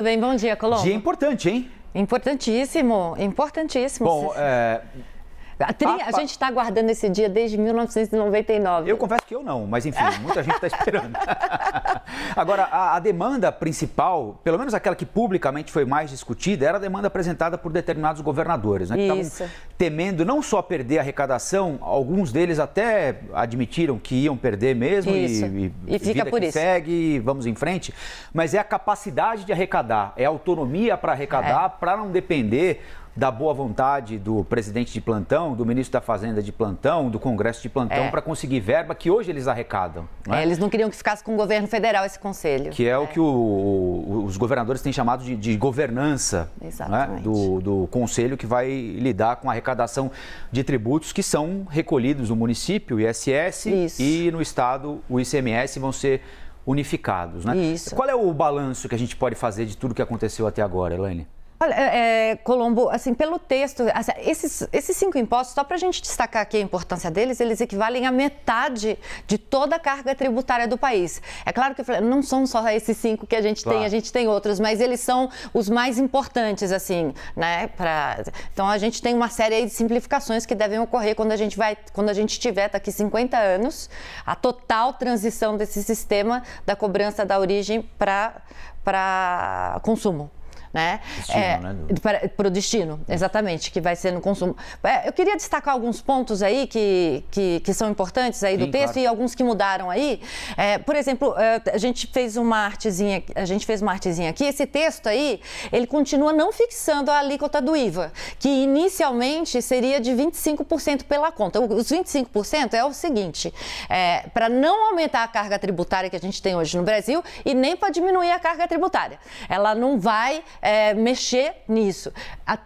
Tudo bem, bom dia, Colombo. Dia importante, hein? Importantíssimo, importantíssimo. Bom, a gente está aguardando esse dia desde 1999. Eu confesso que eu não, mas enfim, muita gente está esperando. Agora, a demanda principal, pelo menos aquela que publicamente foi mais discutida, era a demanda apresentada por determinados governadores, né? Que estavam temendo não só perder a arrecadação, alguns deles até admitiram que iam perder mesmo e fica por isso. Segue, vamos em frente, mas é a capacidade de arrecadar, é a autonomia para arrecadar, para não depender da boa vontade do presidente de plantão, do ministro da Fazenda de plantão, do Congresso de plantão, para conseguir verba que hoje eles arrecadam. Né? Eles não queriam que ficasse com o governo federal esse conselho. Que é o que os governadores têm chamado de governança, né? do conselho que vai lidar com a arrecadação de tributos que são recolhidos no município, o ISS, e no estado, o ICMS, vão ser unificados. Né? Qual é o balanço que a gente pode fazer de tudo que aconteceu até agora, Elaine? Olha, Colombo, assim, pelo texto, assim, esses 5 impostos, só para a gente destacar aqui a importância deles, eles equivalem a metade de toda a carga tributária do país. É claro que não são só esses 5 que a gente tem outros, mas eles são os mais importantes, assim, né? Então a gente tem uma série aí de simplificações que devem ocorrer quando a gente tiver daqui 50 anos a total transição desse sistema da cobrança da origem para consumo. Né? Para o destino, exatamente, que vai ser no consumo. Eu queria destacar alguns pontos aí que são importantes aí do texto, claro. E alguns que mudaram aí. Por exemplo, a gente fez uma artezinha aqui. Esse texto aí, ele continua não fixando a alíquota do IVA, que inicialmente seria de 25% pela conta. Os 25% é o seguinte, para não aumentar a carga tributária que a gente tem hoje no Brasil e nem para diminuir a carga tributária. Ela não vai mexer nisso.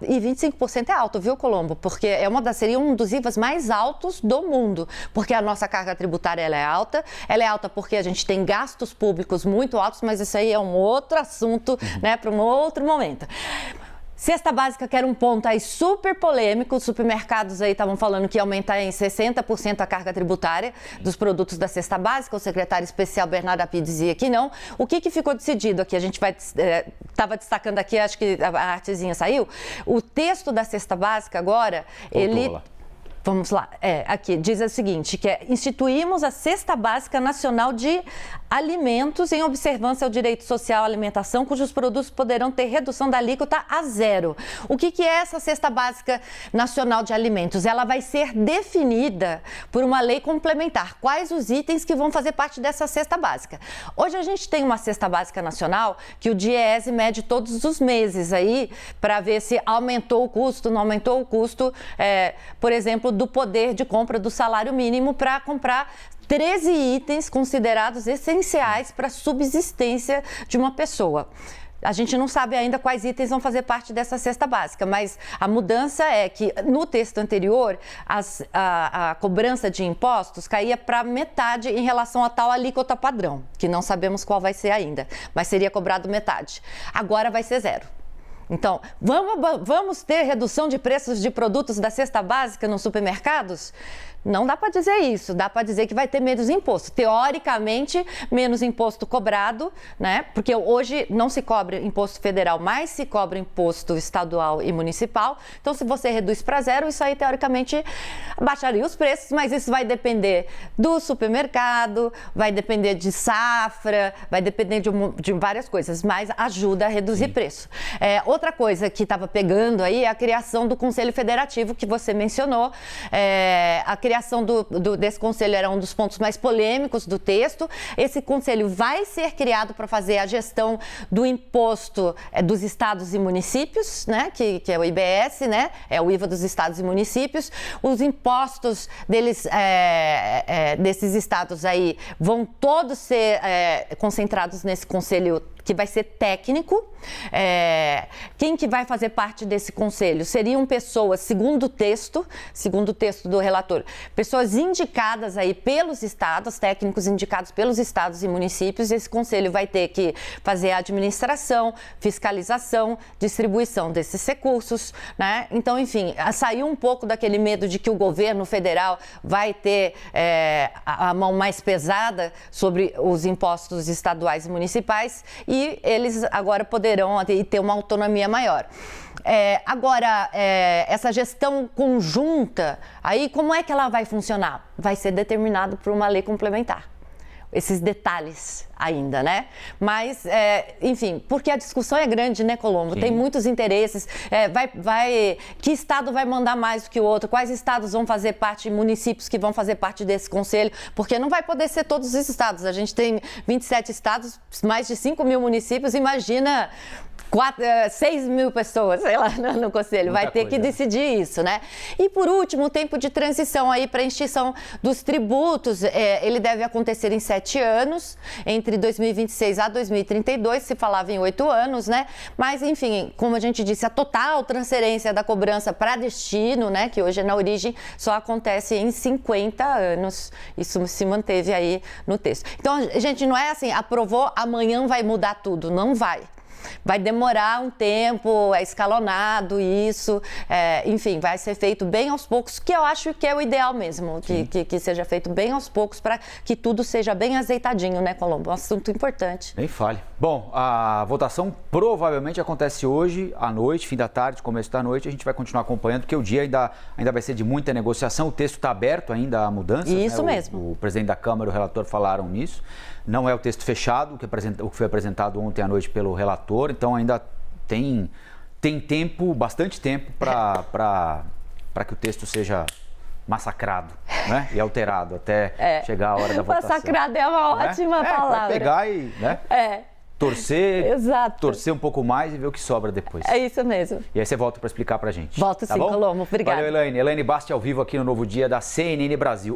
E 25% é alto, viu, Colombo? Porque seria um dos IVAs mais altos do mundo, porque a nossa carga tributária ela é alta porque a gente tem gastos públicos muito altos, mas isso aí é um outro assunto, né, para um outro momento. Cesta básica, que era um ponto aí super polêmico, os supermercados aí estavam falando que ia aumentar em 60% a carga tributária dos produtos da cesta básica, o secretário especial Bernardo Api dizia que não. O que ficou decidido aqui? A gente estava destacando aqui, acho que a artezinha saiu, o texto da cesta básica agora, vamos lá, aqui diz o seguinte, que instituímos a Cesta Básica Nacional de Alimentos em observância ao direito social à alimentação, cujos produtos poderão ter redução da alíquota a 0. O que é essa Cesta Básica Nacional de Alimentos? Ela vai ser definida por uma lei complementar. Quais os itens que vão fazer parte dessa cesta básica? Hoje a gente tem uma Cesta Básica Nacional que o DIEESE mede todos os meses aí para ver se aumentou o custo, não aumentou o custo, por exemplo, do poder de compra do salário mínimo para comprar 13 itens considerados essenciais para a subsistência de uma pessoa. A gente não sabe ainda quais itens vão fazer parte dessa cesta básica, mas a mudança é que no texto anterior a cobrança de impostos caía para metade em relação a tal alíquota padrão, que não sabemos qual vai ser ainda, mas seria cobrado metade. Agora vai ser 0. Então, vamos ter redução de preços de produtos da cesta básica nos supermercados? Não dá para dizer isso, dá para dizer que vai ter menos imposto. Teoricamente, menos imposto cobrado, né? Porque hoje não se cobra imposto federal, mas se cobra imposto estadual e municipal. Então, se você reduz para 0, isso aí, teoricamente, baixaria os preços, mas isso vai depender do supermercado, vai depender de safra, vai depender de várias coisas, mas ajuda a reduzir preço. Outra coisa que estava pegando aí é a criação do Conselho Federativo, que você mencionou. A criação desse conselho era um dos pontos mais polêmicos do texto. Esse conselho vai ser criado para fazer a gestão do imposto dos estados e municípios, né, que é o IBS, né, é o IVA dos estados e municípios. Os impostos desses estados aí vão todos ser concentrados nesse conselho, que vai ser técnico. Quem que vai fazer parte desse conselho? Seriam pessoas, segundo o texto do relator, pessoas indicadas aí pelos estados, técnicos indicados pelos estados e municípios. Esse conselho vai ter que fazer a administração, fiscalização, distribuição desses recursos, né? Então, enfim, saiu um pouco daquele medo de que o governo federal vai ter a mão mais pesada sobre os impostos estaduais e municipais, e eles agora poderão ter uma autonomia maior. Agora, essa gestão conjunta, aí como é que ela vai funcionar? Vai ser determinado por uma lei complementar. Esses detalhes ainda, né? Mas, enfim, porque a discussão é grande, né, Colombo? Sim. Tem muitos interesses. Que estado vai mandar mais do que o outro? Quais estados vão fazer parte, municípios que vão fazer parte desse conselho? Porque não vai poder ser todos os estados. A gente tem 27 estados, mais de 5 mil municípios. Imagina 6 mil pessoas, sei lá, no conselho. Vai ter que decidir isso, né? E, por último, o tempo de transição aí para a extinção dos tributos, ele deve acontecer em 7 anos, entre 2026 a 2032, se falava em 8 anos, né? Mas, enfim, como a gente disse, a total transferência da cobrança para destino, né, que hoje é na origem, só acontece em 50 anos. Isso se manteve aí no texto. Então, gente, não é assim, aprovou, amanhã vai mudar tudo. Não vai. Vai demorar um tempo, é escalonado isso, enfim, vai ser feito bem aos poucos, que eu acho que é o ideal mesmo, que seja feito bem aos poucos para que tudo seja bem azeitadinho, né, Colombo? Um assunto importante. Nem fale. Bom, a votação provavelmente acontece hoje à noite, fim da tarde, começo da noite, a gente vai continuar acompanhando, porque o dia ainda vai ser de muita negociação, o texto está aberto ainda a mudanças. Isso, né? Mesmo. O presidente da Câmara e o relator falaram nisso. Não é o texto fechado, o que foi apresentado ontem à noite pelo relator, então ainda tem tempo, bastante tempo para que o texto seja massacrado, né? E alterado até chegar a hora da votação. Massacrado é uma ótima palavra. Para pegar e torcer um pouco mais e ver o que sobra depois. É isso mesmo. E aí você volta para explicar para a gente. Volto sim, Colombo. Obrigada. Valeu, Elaine. Elaine Basti ao vivo aqui no Novo Dia da CNN Brasil.